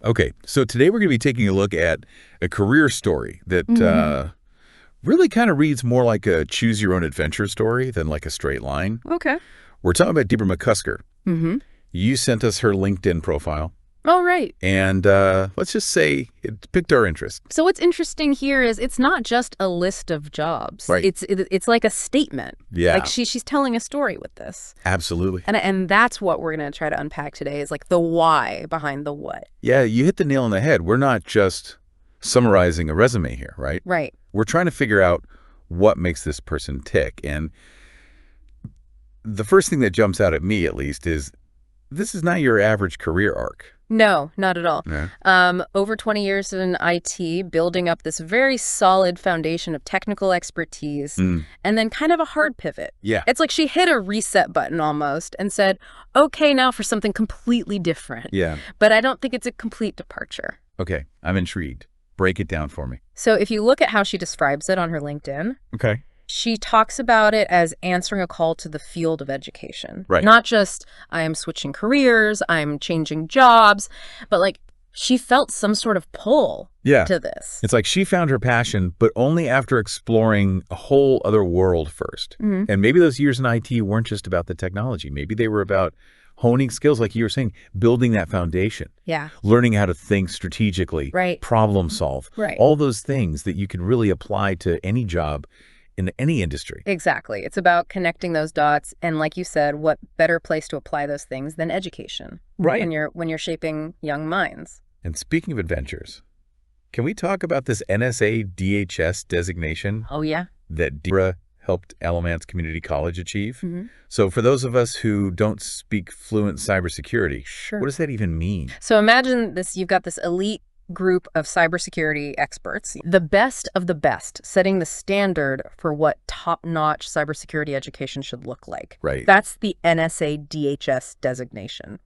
Okay, so today we're going to be taking a look at a career story that really kind of reads more like a choose-your-own-adventure story than like a straight line. Okay. We're talking about Debra McCusker. Mm-hmm. You sent us her LinkedIn profile. Oh, right. And let's just say it piqued our interest. So what's interesting here is it's not just a list of jobs. Right. It's like a statement. Yeah. Like she's telling a story with this. Absolutely. And that's what we're going to try to unpack today is like the why behind the what. Yeah, you hit the nail on the head. We're not just summarizing a resume here, right? Right. We're trying to figure out what makes this person tick. And the first thing that jumps out at me, at least, is this is not your average career arc. No, not at all. Yeah. Over 20 years in IT, building up this very solid foundation of technical expertise, and then kind of a hard pivot. Yeah. It's like she hit a reset button almost and said, okay, now for something completely different. Yeah. But I don't think it's a complete departure. Okay, I'm intrigued. Break it down for me. So if you look at how she describes it on her LinkedIn, Okay. she talks about it as answering a call to the field of education. Right. Not just, I am switching careers, I'm changing jobs, but like she felt some sort of pull to this. It's like she found her passion, but only after exploring a whole other world first. And maybe those years in IT weren't just about the technology. Maybe they were about honing skills, like you were saying, building that foundation. Yeah. Learning how to think strategically. Right. Problem solve. Right. All those things that you can really apply to any job in any industry. Exactly. It's about connecting those dots. And like you said, what better place to apply those things than education? Right. When you're shaping young minds. And speaking of adventures, can we talk about this NSA DHS designation? Oh, yeah. That Debra helped Alamance Community College achieve? So for those of us who don't speak fluent cybersecurity, Sure. what does that even mean? So imagine this, you've got this elite group of cybersecurity experts, the best of the best, setting the standard for what top-notch cybersecurity education should look like. Right. That's the NSA DHS designation.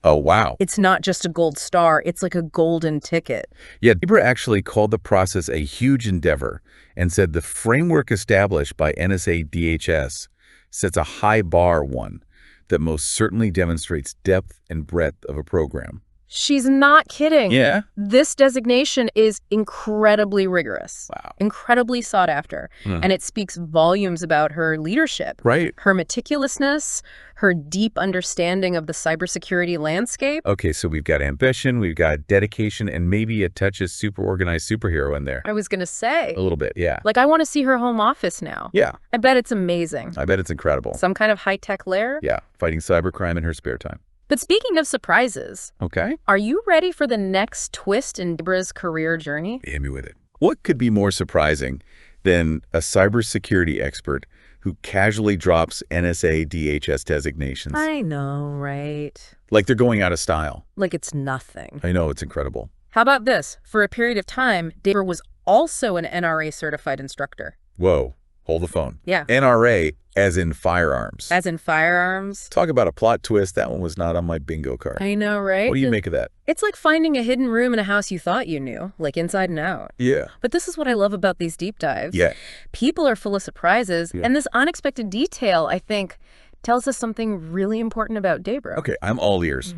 Oh, wow. It's not just a gold star, it's like a golden ticket. Yeah, Debra actually called the process a huge endeavor and said the framework established by NSA DHS sets a high bar one that most certainly demonstrates depth and breadth of a program. She's not kidding. Yeah. This designation is incredibly rigorous. Wow. Incredibly sought after. And it speaks volumes about her leadership. Right. Her meticulousness, her deep understanding of the cybersecurity landscape. Okay, so we've got ambition, we've got dedication, and maybe a touch of super organized superhero in there. I was going to say. A little bit, yeah. Like, I want to see her home office now. Yeah. I bet it's amazing. I bet it's incredible. Some kind of high-tech lair. Yeah, fighting cybercrime in her spare time. But speaking of surprises, Okay. are you ready for the next twist in Debra's career journey? Hit me with it. What could be more surprising than a cybersecurity expert who casually drops NSA DHS designations? I know, right? Like they're going out of style. Like it's nothing. I know, it's incredible. How about this? For a period of time, Debra was also an NRA certified instructor. Whoa, hold the phone. Yeah. NRA as in firearms. As in firearms. Talk about a plot twist. That one was not on my bingo card. I know, right? What do you make of that? It's like finding a hidden room in a house you thought you knew, like inside and out. Yeah. But this is what I love about these deep dives. Yeah. People are full of surprises, and this unexpected detail, I think, tells us something really important about Debra. Okay, I'm all ears.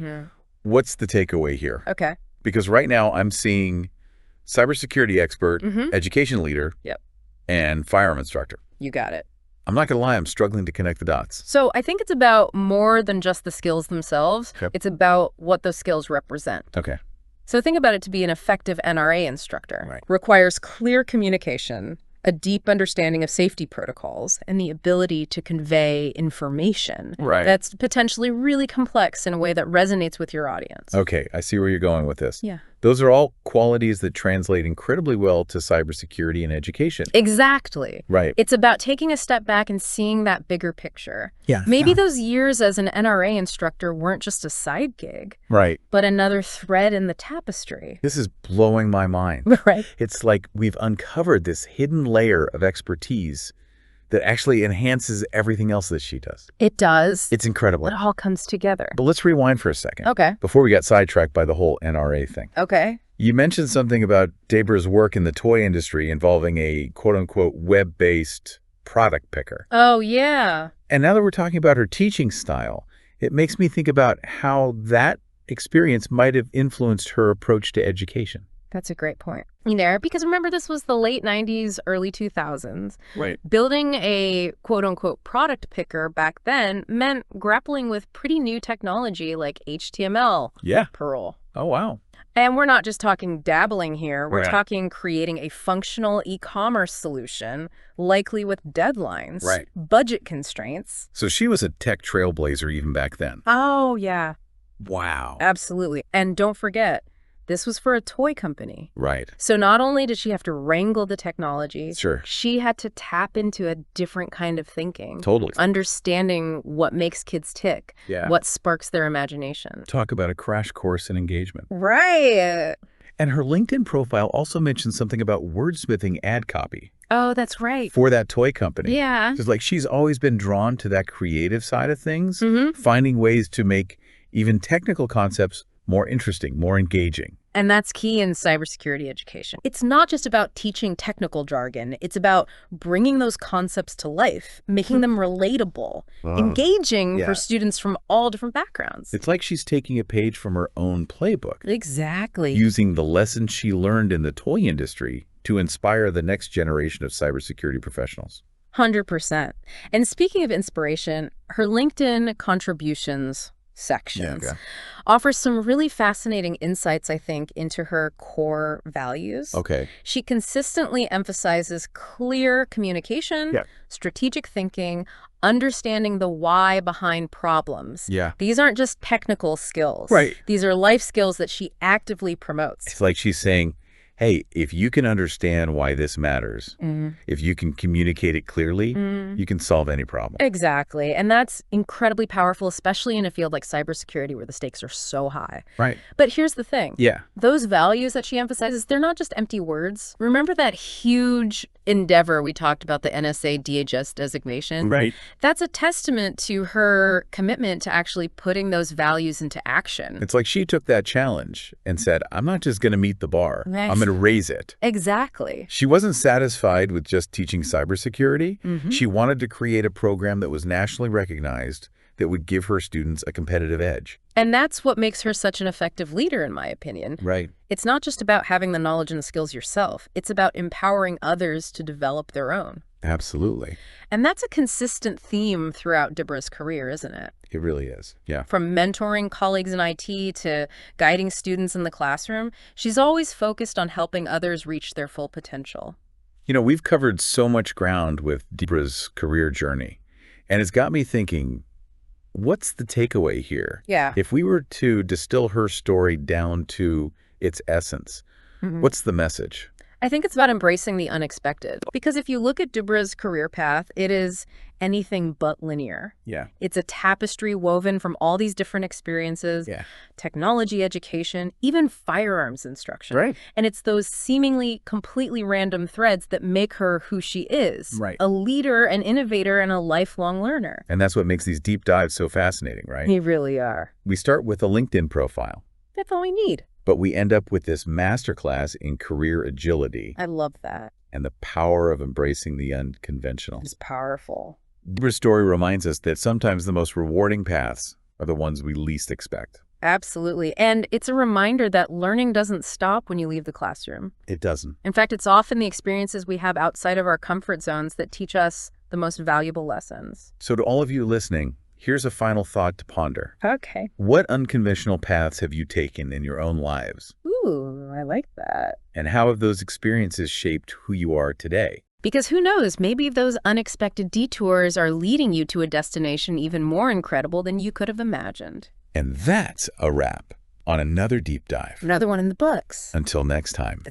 What's the takeaway here? Okay. Because right now I'm seeing cybersecurity expert, education leader, and firearm instructor. You got it. I'm not going to lie, I'm struggling to connect the dots. So I think it's about more than just the skills themselves. Okay. It's about what those skills represent. Okay. So think about it. To be an effective NRA instructor requires clear communication, a deep understanding of safety protocols, and the ability to convey information that's potentially really complex in a way that resonates with your audience. Okay, I see where you're going with this. Yeah. Those are all qualities that translate incredibly well to cybersecurity and education. Exactly. Right. It's about taking a step back and seeing that bigger picture. Yeah. Maybe those years as an NRA instructor weren't just a side gig, Right. but another thread in the tapestry. This is blowing my mind. Right. It's like we've uncovered this hidden layer of expertise that actually enhances everything else that she does. It does. It's incredible. It all comes together. But let's rewind for a second. Okay. Before we got sidetracked by the whole NRA thing. Okay. You mentioned something about Debra's work in the toy industry involving a quote-unquote web-based product picker. Oh, yeah. And now that we're talking about her teaching style, it makes me think about how that experience might have influenced her approach to education. That's a great point. Because remember, this was the late 90s, early 2000s. Right. Building a quote-unquote product picker back then meant grappling with pretty new technology like HTML, Perl. Oh, wow. And we're not just talking dabbling here. We're Right. talking creating a functional e-commerce solution, likely with deadlines, Right. budget constraints. So she was a tech trailblazer even back then. Oh, yeah. Wow. Absolutely. And don't forget, this was for a toy company. Right. So not only did she have to wrangle the technology, Sure. she had to tap into a different kind of thinking. Totally. Understanding what makes kids tick, what sparks their imagination. Talk about a crash course in engagement. Right. And her LinkedIn profile also mentions something about wordsmithing ad copy. Oh, that's right. For that toy company. Yeah. Because like she's always been drawn to that creative side of things, Mm-hmm. finding ways to make even technical concepts more interesting, more engaging. And that's key in cybersecurity education. It's not just about teaching technical jargon. It's about bringing those concepts to life, making them relatable, engaging for students from all different backgrounds. It's like she's taking a page from her own playbook, Exactly. using the lessons she learned in the toy industry to inspire the next generation of cybersecurity professionals. 100%. And speaking of inspiration, her LinkedIn contributions sections offers some really fascinating insights, I think, into her core values. Okay. She consistently emphasizes clear communication, strategic thinking, understanding the why behind problems. Yeah. These aren't just technical skills. Right. These are life skills that she actively promotes. It's like she's saying, hey, if you can understand why this matters, if you can communicate it clearly, you can solve any problem. Exactly. And that's incredibly powerful, especially in a field like cybersecurity where the stakes are so high. Right. But here's the thing. Yeah. Those values that she emphasizes, they're not just empty words. Remember that huge endeavor we talked about, the NSA DHS designation? Right. That's a testament to her commitment to actually putting those values into action. It's like she took that challenge and said, I'm not just going to meet the bar. Right. I'm going to raise it. Exactly. She wasn't satisfied with just teaching cybersecurity. She wanted to create a program that was nationally recognized that would give her students a competitive edge. And that's what makes her such an effective leader, in my opinion. Right. It's not just about having the knowledge and the skills yourself. It's about empowering others to develop their own. Absolutely. And that's a consistent theme throughout Debra's career, isn't it? It really is. Yeah. From mentoring colleagues in IT to guiding students in the classroom, she's always focused on helping others reach their full potential. You know, we've covered so much ground with Debra's career journey, and it's got me thinking, what's the takeaway here? Yeah. If we were to distill her story down to its essence, what's the message? I think it's about embracing the unexpected. Because if you look at Debra's career path, it is anything but linear. Yeah. It's a tapestry woven from all these different experiences, technology education, even firearms instruction. Right. And it's those seemingly completely random threads that make her who she is. Right. A leader, an innovator, and a lifelong learner. And that's what makes these deep dives so fascinating, right? They really are. We start with a LinkedIn profile, That's all we need. but we end up with this masterclass in career agility I love that. and the power of embracing the unconventional. It's powerful. Debra's story reminds us that sometimes the most rewarding paths are the ones we least expect. Absolutely. And it's a reminder that learning doesn't stop when you leave the classroom. It doesn't. In fact, it's often the experiences we have outside of our comfort zones that teach us the most valuable lessons. So to all of you listening, here's a final thought to ponder. Okay. What unconventional paths have you taken in your own lives? Ooh, I like that. And how have those experiences shaped who you are today? Because who knows, maybe those unexpected detours are leading you to a destination even more incredible than you could have imagined. And that's a wrap on another deep dive. Another one in the books. Until next time.